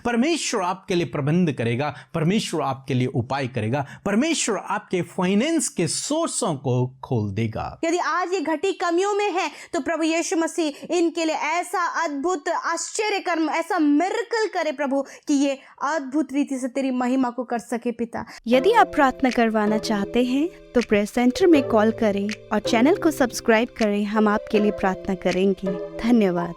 परमेश्वर आपके लिए प्रबंध करेगा, परमेश्वर आपके लिए उपाय करेगा, परमेश्वर आपके फाइनेंस के सोर्सों को खोल देगा। यदि आज ये घटी कमियों में है तो प्रभु यीशु मसीह इनके लिए ऐसा अद्भुत आश्चर्य कर्म, ऐसा मिरेकल करे प्रभु कि ये अद्भुत रीति से तेरी महिमा को कर सके पिता। यदि आप प्रार्थना करवाना चाहते हैं तो प्रेयर सेंटर में कॉल करें और चैनल को सब्सक्राइब करें। हम आपके लिए प्रार्थना करेंगे। धन्यवाद।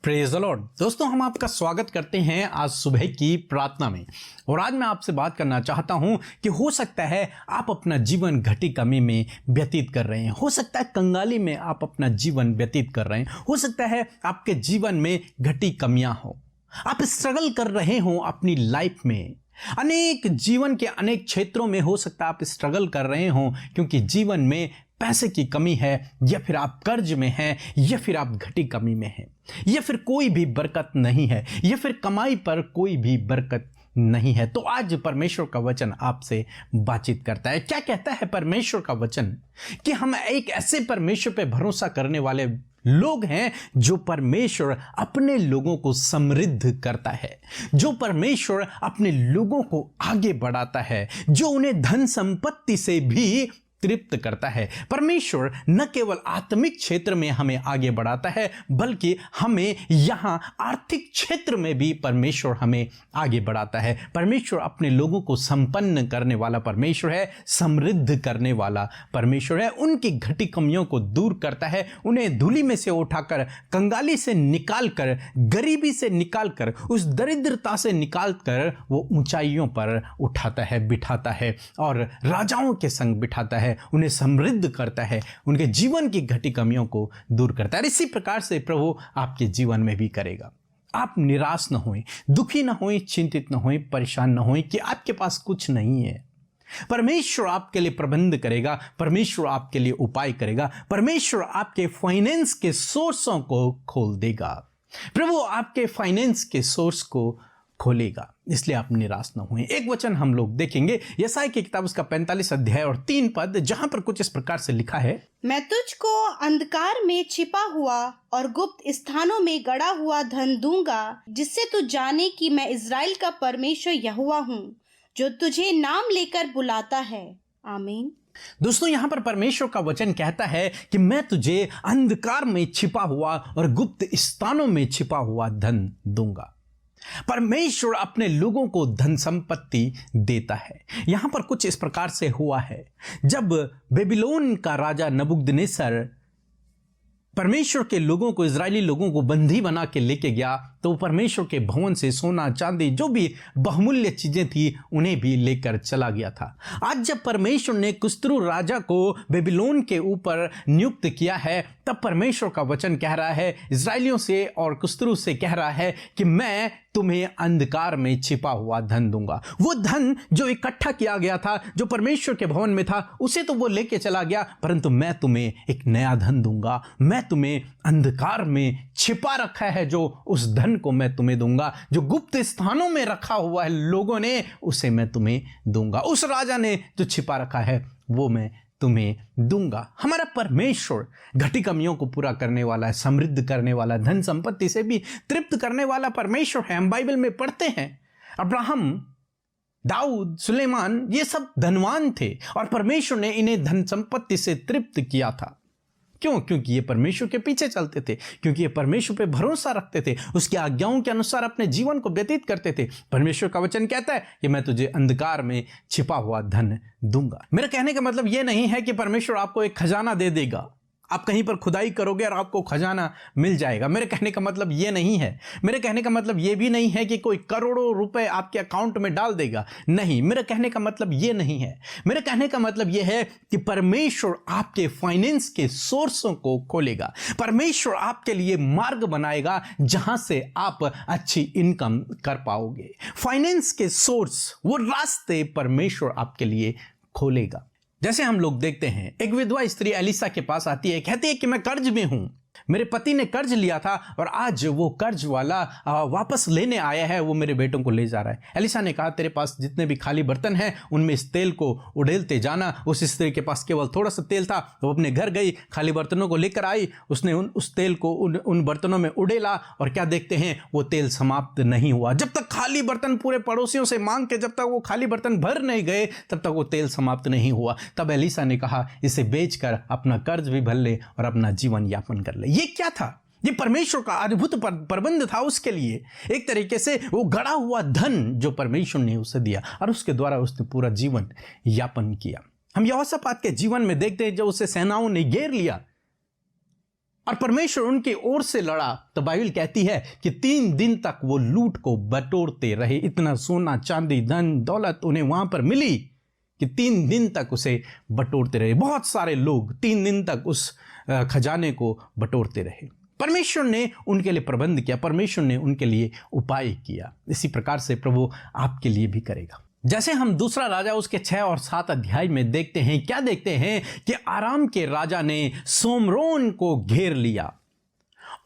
Praise the Lord. दोस्तों, हम आपका स्वागत करते हैं आज सुबह की प्रार्थना में। और आज मैं आपसे बात करना चाहता हूं कि हो सकता है आप अपना जीवन घटी कमी में व्यतीत कर रहे हैं, हो सकता है कंगाली में आप अपना जीवन व्यतीत कर रहे हैं, हो सकता है आपके जीवन में घटी कमियां हो, आप स्ट्रगल कर रहे हो अपनी लाइफ में। अनेक जीवन के अनेक क्षेत्रों में हो सकता है आप स्ट्रगल कर रहे हो क्योंकि जीवन में पैसे की कमी है, या फिर आप कर्ज में हैं, या फिर आप घटी कमी में हैं, या फिर कोई भी बरकत नहीं है, या फिर कमाई पर कोई भी बरकत नहीं है। तो आज परमेश्वर का वचन आपसे बातचीत करता है। क्या कहता है परमेश्वर का वचन? कि हम एक ऐसे परमेश्वर पे भरोसा करने वाले लोग हैं जो परमेश्वर अपने लोगों को समृद्ध करता है, जो परमेश्वर अपने लोगों को आगे बढ़ाता है, जो उन्हें धन संपत्ति से भी तृप्त करता है। परमेश्वर न केवल आत्मिक क्षेत्र में हमें आगे बढ़ाता है, बल्कि हमें यहां आर्थिक क्षेत्र में भी परमेश्वर हमें आगे बढ़ाता है। परमेश्वर अपने लोगों को संपन्न करने वाला परमेश्वर है, समृद्ध करने वाला परमेश्वर है। उनकी घटी कमियों को दूर करता है, उन्हें धूली में से उठाकर, कंगाली से निकालकर, गरीबी से निकालकर, उस दरिद्रता से निकालकर वो ऊंचाइयों पर उठाता है, बिठाता है और राजाओं के संग बिठाता है, उन्हें समृद्ध करता है, उनके जीवन की घटी कमियों को दूर करता है। इसी प्रकार से प्रभु आपके जीवन में भी करेगा। आप निराश न होएं, दुखी न होएं, चिंतित न होएं, परेशान न होएं कि आपके पास कुछ नहीं है। परमेश्वर आपके लिए प्रबंध करेगा, परमेश्वर आपके लिए उपाय करेगा, परमेश्वर आपके फाइनेंस के सोर्सों को खोल देगा। प्रभु आपके फाइनेंस के सोर्स को खोलेगा, इसलिए आप निराश न हुए। एक वचन हम लोग देखेंगे यशायाह की किताब उसका 45 अध्याय और 3 पद, जहां पर कुछ इस प्रकार से लिखा है। मैं तुझको अंधकार में छिपा हुआ और गुप्त स्थानों में गड़ा हुआ धन दूंगा, जिससे तू जाने कि मैं इज़राइल का परमेश्वर यहोवा हूँ, जो तुझे नाम लेकर बुलाता है। आमीन। दोस्तों, यहां पर परमेश्वर का वचन कहता है कि मैं तुझे अंधकार में छिपा हुआ और गुप्त स्थानों में छिपा हुआ धन दूंगा। परमेश्वर अपने लोगों को धन संपत्ति देता है। यहां पर कुछ इस प्रकार से हुआ है, जब बेबीलोन का राजा नबूकदनेस्सर परमेश्वर के लोगों को, इजरायली लोगों को बंदी बना के लेके गया, तो परमेश्वर के भवन से सोना चांदी जो भी बहुमूल्य चीजें थी उन्हें भी लेकर चला गया था। आज जब परमेश्वर ने कुस्रू राजा को बेबीलोन के ऊपर नियुक्त किया है, तब परमेश्वर का वचन कह रहा है इजरायलियों से और कुस्रू से कह रहा है कि मैं तुम्हें अंधकार में छिपा हुआ धन दूंगा। वो धन जो इकट्ठा किया गया था, जो परमेश्वर के भवन में था, उसे तो वो लेके चला गया, परंतु मैं तुम्हें एक नया धन दूंगा। मैं तुम्हें अंधकार में छिपा रखा है जो उस धन को मैं तुम्हें दूंगा, जो गुप्त स्थानों में रखा हुआ है लोगों ने, उसे मैं तुम्हें दूंगा। उस राजा ने जो छिपा रखा है वो मैं तुम्हें दूंगा। हमारा परमेश्वर घटी कमियों को पूरा करने वाला है, समृद्ध करने वाला, धन संपत्ति से भी तृप्त करने वाला परमेश्वर है। हम बाइबल में पढ़ते हैं अब्राहम, दाऊद, सुलेमान, ये सब धनवान थे और परमेश्वर ने इन्हें धन संपत्ति से तृप्त किया था। क्यों? क्योंकि ये परमेश्वर के पीछे चलते थे, क्योंकि ये परमेश्वर पे भरोसा रखते थे, उसके आज्ञाओं के अनुसार अपने जीवन को व्यतीत करते थे। परमेश्वर का वचन कहता है कि मैं तुझे अंधकार में छिपा हुआ धन दूंगा। मेरा कहने का मतलब ये नहीं है कि परमेश्वर आपको एक खजाना दे देगा, आप कहीं पर खुदाई करोगे और आपको खजाना मिल जाएगा। मेरे कहने का मतलब ये नहीं है। मेरे कहने का मतलब ये भी नहीं है कि कोई करोड़ों रुपए आपके अकाउंट में डाल देगा। नहीं, मेरे कहने का मतलब ये नहीं है। मेरे कहने का मतलब ये है कि परमेश्वर आपके फाइनेंस के सोर्सों को खोलेगा। परमेश्वर आपके लिए मार्ग बनाएगा जहां से आप अच्छी इनकम कर पाओगे। फाइनेंस के सोर्स, वो रास्ते परमेश्वर आपके लिए खोलेगा। जैसे हम लोग देखते हैं, एक विधवा स्त्री एलिसा के पास आती है, कहती है कि मैं कर्ज में हूं, मेरे पति ने कर्ज लिया था और आज वो कर्ज वाला वापस लेने आया है, वो मेरे बेटों को ले जा रहा है। एलिसा ने कहा, तेरे पास जितने भी खाली बर्तन हैं उनमें इस तेल को उड़ेलते जाना। उस स्त्री के पास केवल थोड़ा सा तेल था, वो अपने घर गई, खाली बर्तनों को लेकर आई, उसने उस तेल को उन बर्तनों में उड़ेला और क्या देखते हैं, वो तेल समाप्त नहीं हुआ। जब तक खाली बर्तन पूरे पड़ोसियों से मांग के जब तक वो खाली बर्तन भर नहीं गए तब तक वो तेल समाप्त नहीं हुआ। तब एलिसा ने कहा, इसे बेचकर अपना कर्ज भी भर ले और अपना जीवन यापन कर ले। ये क्या था? ये परमेश्वर का अद्भुत प्रबंध था उसके लिए। एक तरीके से वो गड़ा हुआ धन जो परमेश्वर ने उसे दिया और उसके द्वारा उसने पूरा जीवन यापन किया। हम यहोशापात के जीवन में देखते हैं, जब उसे सेनाओं ने घेर लिया और परमेश्वर उनकी ओर से लड़ा, तो बाइबल कहती है कि 3 दिन तक वो लूट को बटोरते रहे। इतना सोना चांदी धन दौलत उन्हें वहां पर मिली कि 3 दिन तक उसे बटोरते रहे। बहुत सारे लोग 3 दिन तक उस खजाने को बटोरते रहे। परमेश्वर ने उनके लिए प्रबंध किया, परमेश्वर ने उनके लिए उपाय किया। इसी प्रकार से प्रभु आपके लिए भी करेगा। जैसे हम दूसरा राजा उसके 6 और 7 अध्याय में देखते हैं, क्या देखते हैं कि आराम के राजा ने सोमरोन को घेर लिया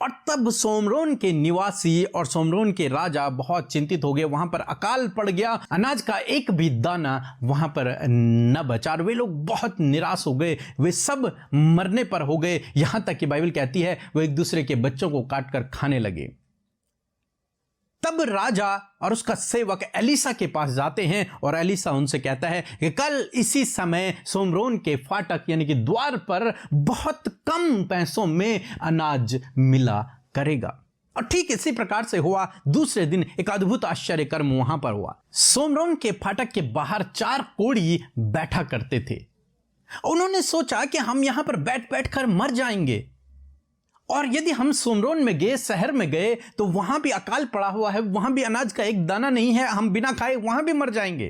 और तब सोमरोन के निवासी और सोमरोन के राजा बहुत चिंतित हो गए। वहां पर अकाल पड़ गया, अनाज का एक भी दाना वहां पर न बचा और वे लोग बहुत निराश हो गए, वे सब मरने पर हो गए। यहां तक कि बाइबल कहती है वो एक दूसरे के बच्चों को काटकर खाने लगे। तब राजा और उसका सेवक एलिसा के पास जाते हैं और एलिसा उनसे कहता है कि कल इसी समय सोमरोन के फाटक यानी कि द्वार पर बहुत कम पैसों में अनाज मिला करेगा। और ठीक इसी प्रकार से हुआ। दूसरे दिन एक अद्भुत आश्चर्य कर्म वहां पर हुआ। सोमरोन के फाटक के बाहर 4 कोढ़ी बैठा करते थे। उन्होंने सोचा कि हम यहां पर बैठ बैठ कर मर जाएंगे, और यदि हम सोमरोन में गए, शहर में गए, तो वहां भी अकाल पड़ा हुआ है, वहां भी अनाज का एक दाना नहीं है, हम बिना खाए वहां भी मर जाएंगे।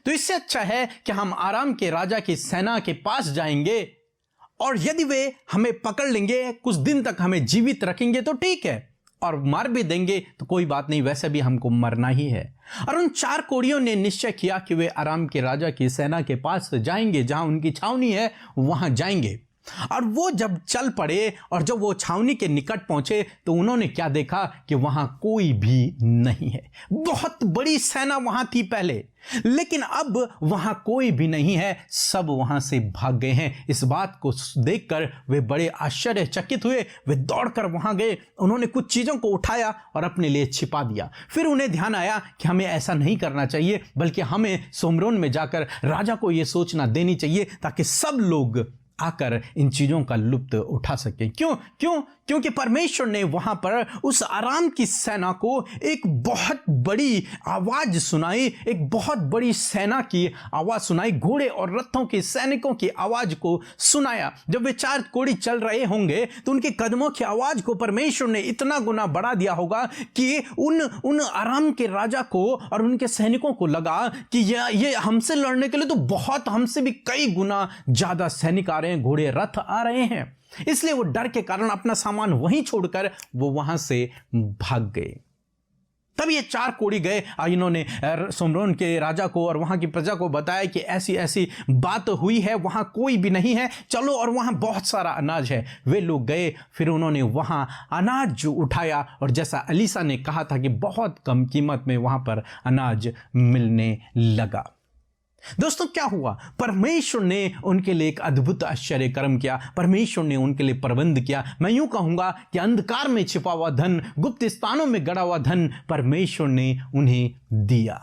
तो इससे अच्छा है कि हम आराम के राजा की सेना के पास जाएंगे और यदि वे हमें पकड़ लेंगे, कुछ दिन तक हमें जीवित रखेंगे तो ठीक है, और मार भी देंगे तो कोई बात नहीं, वैसे भी हमको मरना ही है। और उन 4 कोढ़ियों ने निश्चय किया कि वे आराम के राजा की सेना के पास जाएंगे, जहां उनकी छावनी है वहां जाएंगे। और वो जब चल पड़े और जब वो छावनी के निकट पहुंचे तो उन्होंने क्या देखा कि वहां कोई भी नहीं है। बहुत बड़ी सेना वहां थी पहले, लेकिन अब वहां कोई भी नहीं है, सब वहां से भाग गए हैं। इस बात को देखकर वे बड़े आश्चर्यचकित हुए। वे दौड़कर वहां गए, उन्होंने कुछ चीजों को उठाया और अपने लिए छिपा दिया। फिर उन्हें ध्यान आया कि हमें ऐसा नहीं करना चाहिए, बल्कि हमें सोमरोन में जाकर राजा को यह सोचना देनी चाहिए ताकि सब लोग आकर इन चीजों का लुत्फ उठा सके। क्योंकि परमेश्वर ने वहां पर उस आराम की सेना को एक बहुत बड़ी आवाज सुनाई, एक बहुत बड़ी सेना की आवाज सुनाई, घोड़े और रथों के सैनिकों की आवाज को सुनाया। जब वे 4 कोढ़ी चल रहे होंगे तो उनके कदमों की आवाज को परमेश्वर ने इतना गुना बढ़ा दिया होगा कि उन आराम के राजा को और उनके सैनिकों को लगा कि ये हमसे लड़ने के लिए तो बहुत, हमसे भी कई गुना ज्यादा सैनिक आ रहे हैं, घोड़े रथ आ रहे हैं। इसलिए वो डर के कारण अपना सामान वहीं छोड़कर वो वहां से भाग गए। तब ये 4 कोढ़ी गए और इन्होंने सोमरोन के राजा को और वहां की प्रजा को बताया कि ऐसी ऐसी बात हुई है, वहां कोई भी नहीं है, चलो, और वहां बहुत सारा अनाज है। वे लोग गए, फिर उन्होंने वहां अनाज उठाया और जैसा एलिसा ने कहा था कि बहुत कम कीमत में वहां पर अनाज मिलने लगा। दोस्तों, क्या हुआ? परमेश्वर ने उनके लिए एक अद्भुत आश्चर्य कर्म किया, परमेश्वर ने उनके लिए प्रबंध किया। मैं यूं कहूंगा कि अंधकार में छिपा हुआ धन, गुप्त स्थानों में गड़ा हुआ धन परमेश्वर ने उन्हें दिया।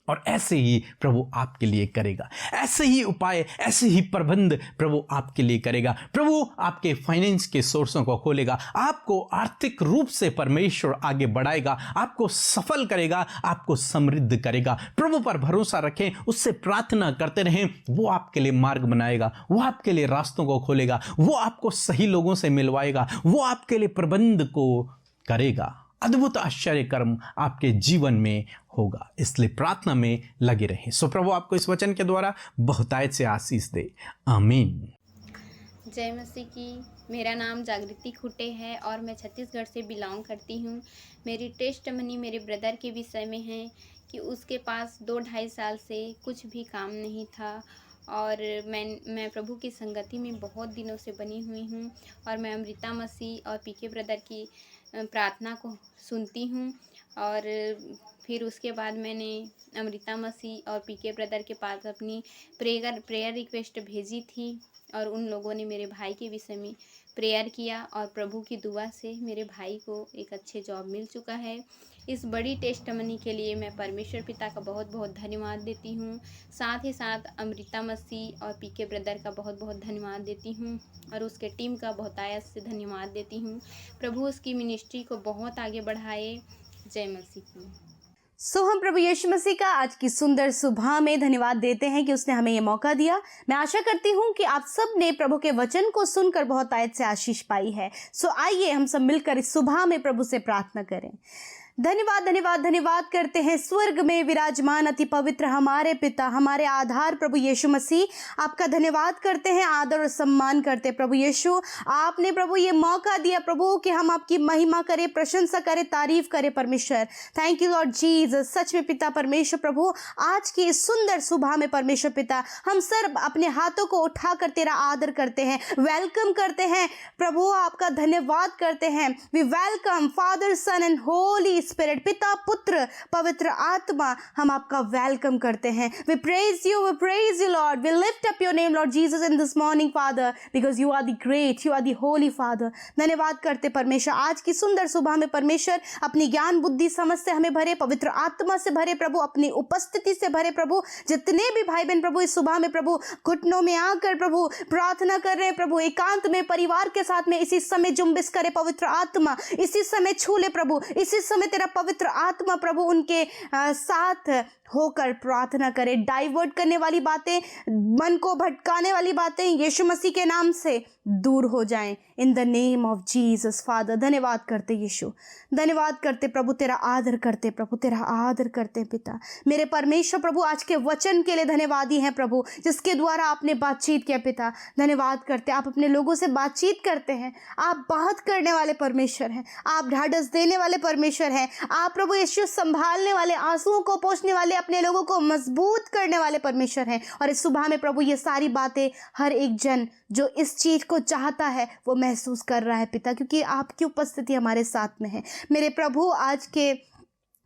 और ऐसे ही प्रभु आपके लिए करेगा, ऐसे ही उपाय, ऐसे ही प्रबंध प्रभु आपके लिए करेगा। प्रभु आपके फाइनेंस के सोर्सों को खोलेगा, आपको आर्थिक रूप से परमेश्वर आगे बढ़ाएगा, आपको सफल करेगा, आपको समृद्ध करेगा। प्रभु पर भरोसा रखें, उससे प्रार्थना करते रहें, वो आपके लिए मार्ग बनाएगा, वो आपके लिए रास्तों को खोलेगा, वो आपको सही लोगों से मिलवाएगा, वो आपके लिए प्रबंध को करेगा। अद्भुत आश्चर्य कर्म आपके जीवन में होगा। इसलिए प्रार्थना में लगे रहें। सो प्रभु आपको इस वचन के द्वारा बहुतायत से आशीष दे। आमीन। जय मसीह की। मेरा नाम जागृति खुटे है और मैं छत्तीसगढ़ से बिलोंग करती हूँ। मेरी टेस्टमनी मेरे ब्रदर के विषय में है कि उसके पास 2-2.5 साल से कुछ भी काम नहीं था और मैं प्रभु की संगति में बहुत दिनों से बनी हुई हूँ और मैं अमृता मसीह और पीके ब्रदर की प्रार्थना को सुनती हूँ। और फिर उसके बाद मैंने अमृता मसीह और पीके ब्रदर के पास अपनी प्रेयर रिक्वेस्ट भेजी थी और उन लोगों ने मेरे भाई के विषय में प्रेयर किया और प्रभु की दुआ से मेरे भाई को एक अच्छे जॉब मिल चुका है। इस बड़ी टेस्टमनी के लिए मैं परमेश्वर पिता का बहुत बहुत धन्यवाद देती हूँ। साथ ही साथ अमृता मसीह और पीके ब्रदर का बहुत बहुत धन्यवाद देती हूँ और उसके टीम का बहुतायत से धन्यवाद देती हूँ। प्रभु उसकी मिनिस्ट्री को बहुत आगे बढ़ाए। जय मसीह की। सो हम प्रभु यीशु मसीह का आज की सुंदर सुबह में धन्यवाद देते हैं कि उसने हमें ये मौका दिया। मैं आशा करती हूँ कि आप सब ने प्रभु के वचन को सुनकर बहुत आयत से आशीष पाई है। सो आइए हम सब मिलकर इस सुबह में प्रभु से प्रार्थना करें। धन्यवाद धन्यवाद धन्यवाद करते हैं स्वर्ग में विराजमान अति पवित्र हमारे पिता, हमारे आधार प्रभु यीशु मसीह। आपका धन्यवाद करते हैं, आदर और सम्मान करते हैं प्रभु यीशु। आपने प्रभु ये मौका दिया प्रभु कि हम आपकी महिमा करें, प्रशंसा करें, तारीफ करें परमेश्वर। Thank you Lord Jesus. सच में पिता परमेश्वर प्रभु, आज की इस सुंदर सुबह में परमेश्वर पिता हम सब अपने हाथों को उठाकर तेरा आदर करते हैं, वेलकम करते हैं प्रभु, आपका धन्यवाद करते हैं। We welcome Father Son and Holy Spirit, पिता पुत्र पवित्र आत्मा, हम आपका वेलकम करते हैं। We praise you Lord, we lift up your name Lord Jesus in this morning Father, because you are the great, you are the holy Father. धन्यवाद करते परमेश्वर आज की सुंदर सुबह में परमेश्वर अपनी ज्ञान बुद्धि समझ से हमें भरे, पवित्र आत्मा से भरे प्रभु, अपनी उपस्थिति से भरे प्रभु। जितने भी भाई बहन प्रभु इस सुबह में प्रभु घुटनों में आकर प्रभु प्रार्थना कर रहे हैं प्रभु, एकांत में परिवार के साथ में इसी समय जुम्बिश करे पवित्र आत्मा, इसी समय छू ले प्रभु, इसी समय तेरा पवित्र आत्मा प्रभु उनके साथ होकर प्रार्थना करे। डाइवर्ट करने वाली बातें, मन को भटकाने वाली बातें यीशु मसीह के नाम से दूर हो जाएं in the name of Jesus father. धन्यवाद करते यीशु, धन्यवाद करते प्रभु, तेरा आदर करते प्रभु, तेरा आदर करते पिता। मेरे परमेश्वर प्रभु आज के वचन के लिए धन्यवादी हैं प्रभु, जिसके द्वारा आपने बातचीत किया पिता। धन्यवाद करते, आप अपने लोगों से बातचीत करते हैं, आप बात करने वाले परमेश्वर हैं, आप ढाढ़स देने वाले परमेश्वर हैं, आप प्रभु यीशु संभालने वाले, आंसुओं को पोंछने वाले, अपने लोगों को मजबूत करने वाले परमेश्वर हैं। और इस सुबह में प्रभु ये सारी बातें हर एक जन जो इस चीज को चाहता है वो महसूस कर रहा है पिता, क्योंकि आपकी उपस्थिति हमारे साथ में है। मेरे प्रभु आज के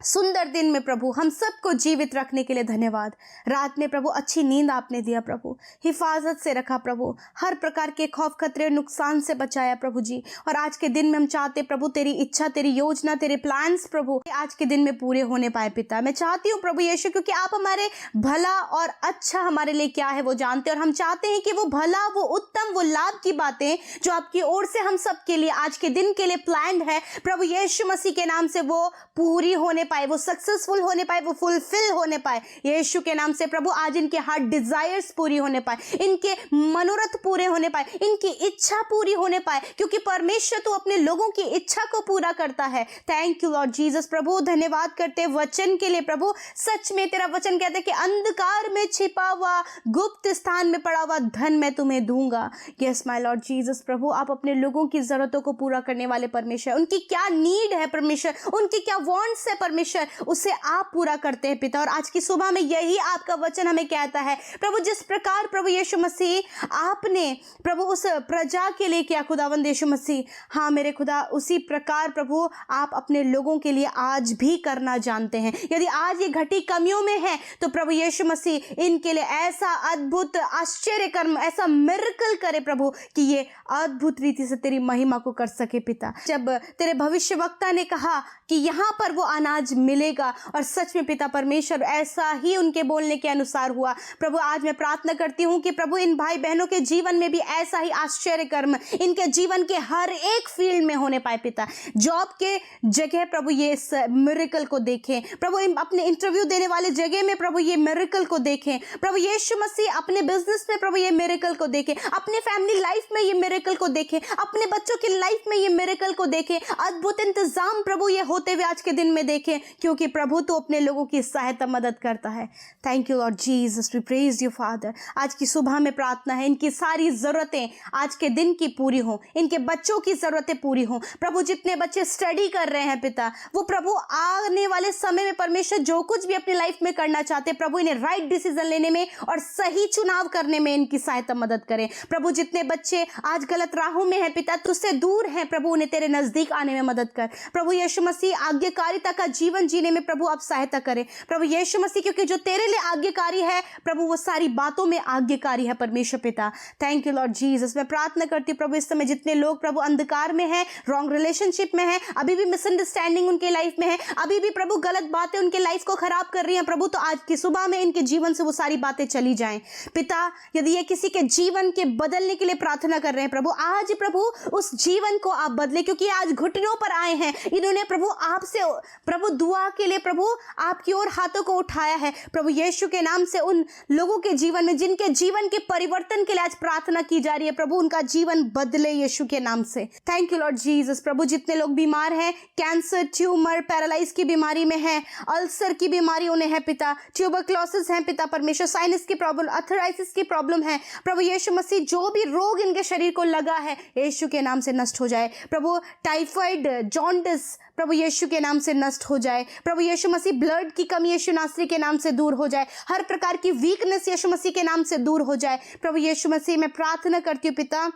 सुंदर दिन में प्रभु हम सबको जीवित रखने के लिए धन्यवाद। रात में प्रभु अच्छी नींद आपने दिया प्रभु, हिफाजत से रखा प्रभु, हर प्रकार के खौफ खतरे नुकसान से बचाया प्रभु जी। और आज के दिन में हम चाहते प्रभु तेरी इच्छा, तेरी योजना, तेरे प्लान्स प्रभु आज के दिन में पूरे होने पाए पिता। मैं चाहती हूँ प्रभु यीशु, क्योंकि आप हमारे भला और अच्छा हमारे लिए क्या है वो जानते हैं, और हम चाहते हैं कि वो भला, वो उत्तम, वो लाभ की बातें जो आपकी ओर से हम सब के लिए आज के दिन के लिए प्लान है प्रभु यीशु मसीह के नाम से वो पूरी होने पाए, वो सक्सेसफुल होने पाए, वो फुलफिल होने पाए यीशु के नाम से प्रभु। आज इनके हार्ट डिजायर्स पूरी होने पाए, इनके मनोरथ पूरे होने पाए, इनकी इच्छा पूरी होने पाए, क्योंकि परमेश्वर तो अपने लोगों की इच्छा को पूरा करता है। थैंक यू लॉर्ड जीसस प्रभु। धन्यवाद करते वचन के लिए प्रभु। सच में तेरा वचन कहता है कि अंधकार में छिपा हुआ, गुप्त स्थान में पड़ा हुआ धन मैं तुम्हें दूंगा। यस माय लॉर्ड जीसस प्रभु, आप अपने लोगों की जरूरतों को पूरा करने वाले परमेश्वर, उनकी क्या नीड है परमेश्वर, उनकी क्या वांट्स है परमेश्वर, उसे आप पूरा करते हैं पिता। और आज की सुबह में यही आपका वचन हमें कहता है प्रभु, जिस प्रकार प्रभु यीशु मसीह आपने प्रभु उस प्रजा के लिए किया खुदावंद यीशु मसीह, हाँ मेरे खुदा, उसी प्रकार प्रभु आप अपने लोगों के लिए आज भी करना जानते हैं। यदि आज ये घटी कमियों में है तो प्रभु यीशु मसीह इनके लिए ऐसा अद्भुत आश्चर्य कर्म, ऐसा मिरेकल करे प्रभु कि ये अद्भुत रीति से तेरी महिमा को कर सके पिता। जब तेरे भविष्यवक्ता ने कहा कि यहाँ पर वो अनाज मिलेगा, और सच में पिता परमेश्वर ऐसा ही उनके बोलने के अनुसार हुआ प्रभु। आज मैं प्रार्थना करती हूँ कि प्रभु इन भाई बहनों के जीवन में भी ऐसा ही आश्चर्य कर्म इनके जीवन के हर एक फील्ड में होने पाए पिता। जॉब के जगह प्रभु ये इस मिरेकल को देखें प्रभु, अपने इंटरव्यू देने वाले जगह में प्रभु ये मिरेकल को देखें प्रभु यीशु मसीह, अपने बिजनेस में प्रभु ये मिरेकल को देखें, अपने फैमिली लाइफ में ये मिरेकल को देखें, अपने बच्चों की लाइफ में ये मिरेकल को देखें। अद्भुत इंतजाम प्रभु ये होते हुए आज के दिन में देखें लिए, क्योंकि प्रभु तो अपने लोगों की सहायता मदद करता है। Thank you Lord Jesus, we praise you Father. आज की सुबह में प्रार्थना है इनकी सारी ज़रूरतें आज के दिन की पूरी हों, इनके बच्चों की ज़रूरतें पूरी हों। प्रभु जितने बच्चे स्टडी कर रहे हैं पिता, वो प्रभु आने वाले समय में परमेश्वर जो कुछ भी अपनी लाइफ में करना चाहते हैं, प्रभु इन्हें राइट डिसीजन लेने में और सही चुनाव करने में इनकी सहायता मदद करें। प्रभु जितने बच्चे आज गलत राहों में हैं पिता, तुझसे दूर हैं, प्रभु उन्हें तेरे नजदीक आने में मदद कर। प्रभु यीशु मसीह आज्ञाकारिता का जीवन जीने में प्रभु आप सहायता करें। प्रभु यीशु मसीह क्योंकि जो तेरे लिए आज्ञाकारी है प्रभु वो सारी बातों में आज्ञाकारी है परमेश्वर पिता। Thank you Lord Jesus. मैं प्रार्थना करती हूँ प्रभु इस समय जितने लोग प्रभु अंधकार में हैं, रॉन्ग रिलेशनशिप में हैं, अभी भी मिसअंडरस्टैंडिंग उनके लाइफ में है, अभी भी प्रभु गलत बातें उनके लाइफ को खराब कर रही हैं प्रभु, तो आज की सुबह में इनके जीवन से वो सारी बातें चली जाएं पिता। यदि ये किसी के जीवन के बदलने के लिए प्रार्थना कर रहे हैं प्रभु, आज प्रभु उस जीवन को आप बदले, क्योंकि आज घुटनों पर आए हैं इन्होंने प्रभु आपसे प्रभु दुआ के लिए प्रभु आपकी ओर हाथों को उठाया है प्रभु यीशु के नाम से। उन लोगों के जीवन में जिनके जीवन के परिवर्तन के लिए आज प्रार्थना की जा रही है प्रभु, उनका जीवन बदले यीशु के नाम से। Thank you Lord Jesus. प्रभु जितने लोग बीमार हैं, कैंसर, ट्यूमर, पैरालाइज की बीमारी में हैं, अल्सर की बीमारी उन्हें है पिता, ट्यूबरक्लोसिस है पिता परमेश्वर, साइनस की प्रॉब्लम, अर्थराइटिस की प्रॉब्लम है प्रभु यीशु मसीह, जो भी रोग इनके शरीर को लगा है यीशु के नाम से नष्ट हो जाए प्रभु। टाइफाइड, जॉन्डिस प्रभु यीशु के नाम से नष्ट हो जाए प्रभु यीशु मसीह। ब्लड की कमी यीशु नासरी के नाम से दूर हो जाए, हर प्रकार की वीकनेस यीशु मसीह के नाम से दूर हो जाए प्रभु यीशु मसीह। मैं प्रार्थना करती हूँ पिता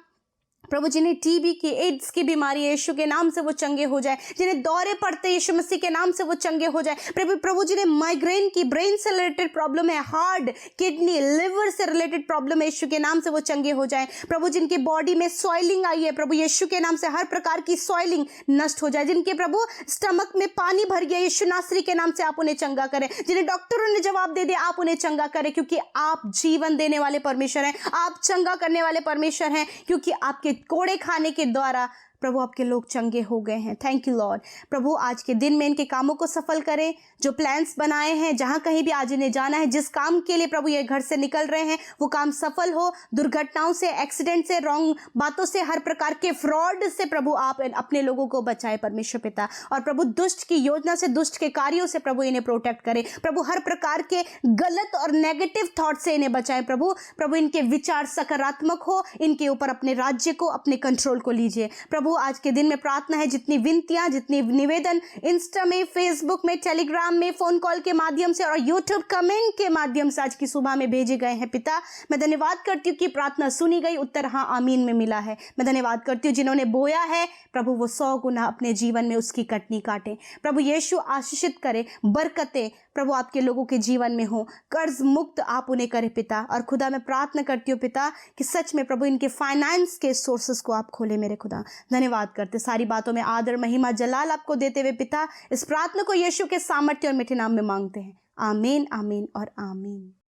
प्रभु जिन्हें टीबी की, एड्स की बीमारी है यीशु के नाम से वो चंगे हो जाए, जिन्हें दौरे पड़ते यीशु मसीह के नाम से वो चंगे हो जाए प्रभु जिन्हें माइग्रेन की, ब्रेन से रिलेटेड प्रॉब्लम है, हार्ट, किडनी, लिवर से रिलेटेड प्रॉब्लम है यीशु के नाम से वो चंगे हो जाए प्रभु। जिनके बॉडी में सॉइलिंग आई है प्रभु यीशु के नाम से हर प्रकार की सॉइलिंग नष्ट हो जाए। जिनके प्रभु स्टमक में पानी भर गया यीशु नासरी के नाम से आप उन्हें चंगा करें। जिन्हें डॉक्टरों ने जवाब दे दिया आप उन्हें चंगा करें, क्योंकि आप जीवन देने वाले परमेश्वर हैं, आप चंगा करने वाले परमेश्वर हैं, क्योंकि आपके कोड़े खाने के द्वारा प्रभु आपके लोग चंगे हो गए हैं। Thank you Lord. प्रभु आज के दिन में इनके कामों को सफल करें, जो प्लान्स बनाए हैं, जहां कहीं भी आज इन्हें जाना है, जिस काम के लिए प्रभु ये घर से निकल रहे हैं वो काम सफल हो। दुर्घटनाओं से, एक्सीडेंट से, रॉन्ग बातों से, हर प्रकार के फ्रॉड से प्रभु आप अपने लोगों को बचाए परमेश्वर पिता। और प्रभु दुष्ट की योजना से, दुष्ट के कार्यों से प्रभु इन्हें प्रोटेक्ट करें प्रभु। हर प्रकार के गलत और नेगेटिव थॉट से इन्हें बचाएं प्रभु इनके विचार सकारात्मक हो, इनके ऊपर अपने राज्य को, अपने कंट्रोल को लीजिए प्रभु। आज के दिन में प्रार्थना है जितनी विनतियां, जितनी निवेदन इंस्टा में, फेसबुक में, टेलीग्राम में, फोन कॉल के माध्यम से और यूट्यूब कमेंट के माध्यम से आज की सुबह में भेजे गए हैं पिता, मैं धन्यवाद करती हूँ कि प्रार्थना सुनी गई, उत्तर हाँ आमीन में मिला है। मैं धन्यवाद करती हूँ जिन्होंने बोया है प्रभु वो 100 गुना अपने जीवन में उसकी कटनी काटे प्रभु। यीशु आशीषित करे, बरकतें प्रभु आपके लोगों के जीवन में हो, कर्ज मुक्त आप उन्हें करें पिता। और खुदा मैं प्रार्थना करती हूँ पिता कि सच में प्रभु इनके फाइनेंस के सोर्सेस को आप खोले मेरे खुदा। धन्यवाद करते, सारी बातों में आदर, महिमा, जलाल आपको देते हुए पिता इस प्रार्थना को यीशु के सामर्थ्य और मीठे नाम में मांगते हैं। आमीन, आमीन और आमीन।